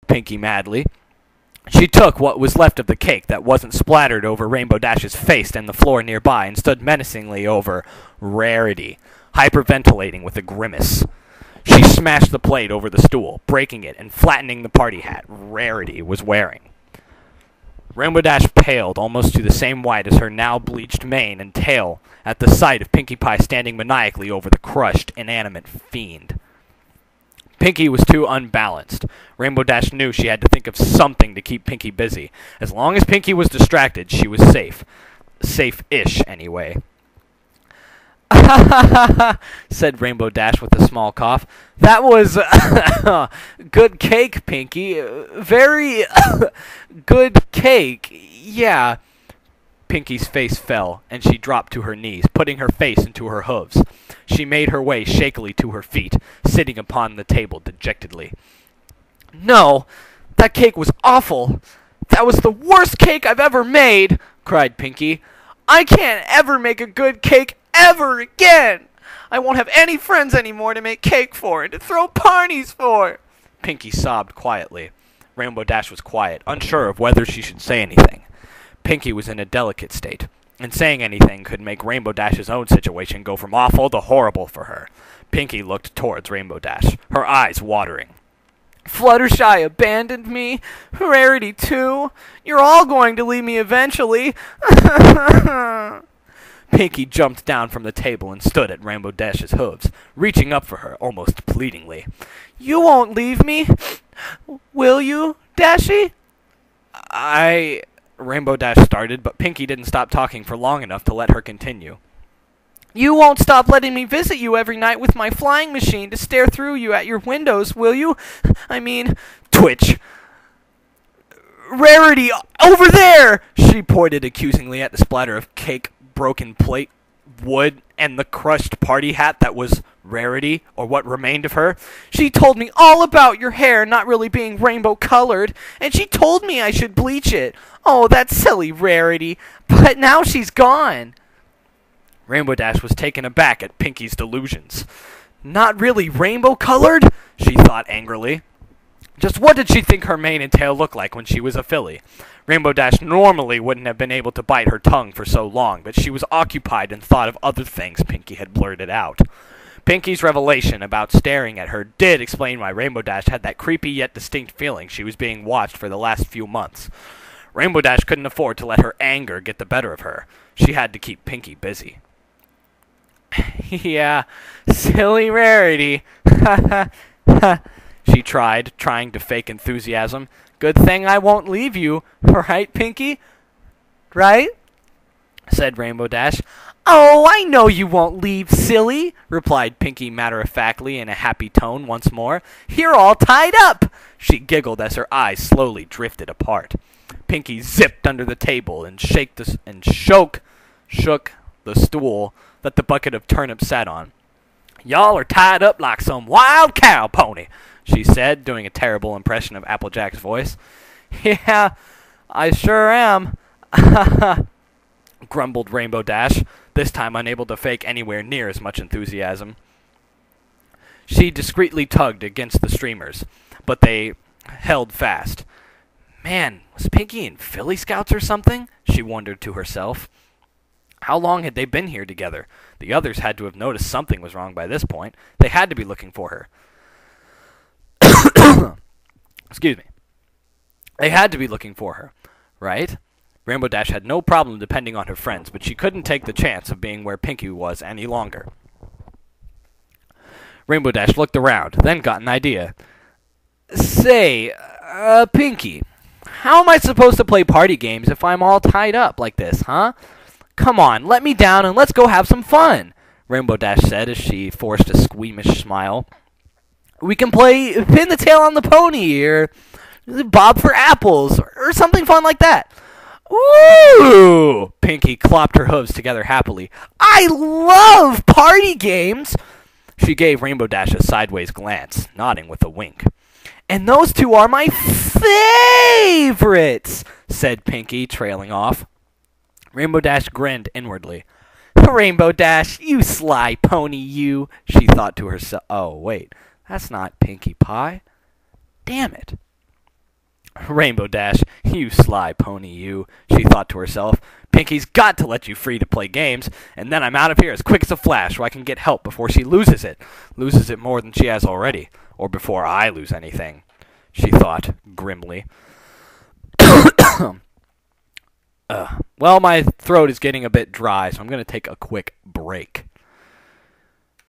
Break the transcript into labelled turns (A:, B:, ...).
A: Pinky madly. She took what was left of the cake that wasn't splattered over Rainbow Dash's face and the floor nearby and stood menacingly over Rarity, hyperventilating with a grimace. She smashed the plate over the stool, breaking it and flattening the party hat Rarity was wearing. Rainbow Dash paled almost to the same white as her now bleached mane and tail at the sight of Pinkie Pie standing maniacally over the crushed, inanimate fiend. Pinkie was too unbalanced. Rainbow Dash knew she had to think of something to keep Pinkie busy. As long as Pinkie was distracted, she was safe. Safe-ish, anyway. Said Rainbow Dash with a small cough. That was good cake, Pinkie. Very good cake. Yeah. Pinkie's face fell, and she dropped to her knees, putting her face into her hooves. She made her way shakily to her feet, sitting upon the table dejectedly. No, that cake was awful. That was the worst cake I've ever made, cried Pinkie. I can't ever make a good cake ever again. I won't have any friends anymore to make cake for and to throw parties for. Pinkie sobbed quietly. Rainbow Dash was quiet, unsure of whether she should say anything. Pinkie was in a delicate state, and saying anything could make Rainbow Dash's own situation go from awful to horrible for her. Pinkie looked towards Rainbow Dash, her eyes watering. Fluttershy abandoned me. Rarity too. You're all going to leave me eventually. Pinkie jumped down from the table and stood at Rainbow Dash's hooves, reaching up for her almost pleadingly. You won't leave me, will you, Dashy? Rainbow Dash started, but Pinkie didn't stop talking for long enough to let her continue. You won't stop letting me visit you every night with my flying machine to stare through you at your windows, will you? I mean, twitch. Rarity, over there! She pointed accusingly at the splatter of cake, broken plate, wood, and the crushed party hat that was Rarity, or what remained of her. She told me all about your hair not really being rainbow-colored, and she told me I should bleach it. Oh, that silly Rarity. But now she's gone. Rainbow Dash was taken aback at Pinkie's delusions. Not really rainbow-colored? She thought angrily. Just what did she think her mane and tail looked like when she was a filly? Rainbow Dash normally wouldn't have been able to bite her tongue for so long, but she was occupied and thought of other things Pinkie had blurted out. Pinkie's revelation about staring at her did explain why Rainbow Dash had that creepy yet distinct feeling she was being watched for the last few months. Rainbow Dash couldn't afford to let her anger get the better of her. She had to keep Pinkie busy. Yeah, silly Rarity. She tried, trying to fake enthusiasm. Good thing I won't leave you, right, Pinkie? Right? Said Rainbow Dash. Oh, I know you won't leave, silly, replied Pinkie matter-of-factly in a happy tone once more. You're all tied up. She giggled as her eyes slowly drifted apart. Pinkie zipped under the table and shook the stool that the bucket of turnips sat on. Y'all are tied up like some wild cow pony, she said, doing a terrible impression of Applejack's voice. Yeah, I sure am, grumbled Rainbow Dash, this time unable to fake anywhere near as much enthusiasm. She discreetly tugged against the streamers, but they held fast. Man, was Pinkie in Philly Scouts or something? She wondered to herself. How long had they been here together? The others had to have noticed something was wrong by this point. They had to be looking for her. Excuse me. They had to be looking for her, right? Rainbow Dash had no problem depending on her friends, but she couldn't take the chance of being where Pinkie was any longer. Rainbow Dash looked around, then got an idea. Say, Pinkie, how am I supposed to play party games if I'm all tied up like this, huh? Come on, let me down and let's go have some fun, Rainbow Dash said as she forced a squeamish smile. We can play pin the tail on the pony, or bob for apples, or something fun like that. Ooh! Pinkie clopped her hooves together happily. I love party games! She gave Rainbow Dash a sideways glance, nodding with a wink. And those two are my favorites, said Pinkie, trailing off. Rainbow Dash grinned inwardly. Rainbow Dash, you sly pony, you, she thought to herself. Oh, wait, that's not Pinkie Pie. Damn it. Rainbow Dash, you sly pony, you, she thought to herself. Pinky's got to let you free to play games, and then I'm out of here as quick as a flash so I can get help before she loses it. Loses it more than she has already, or before I lose anything, she thought grimly. Well, my throat is getting a bit dry, so I'm going to take a quick break.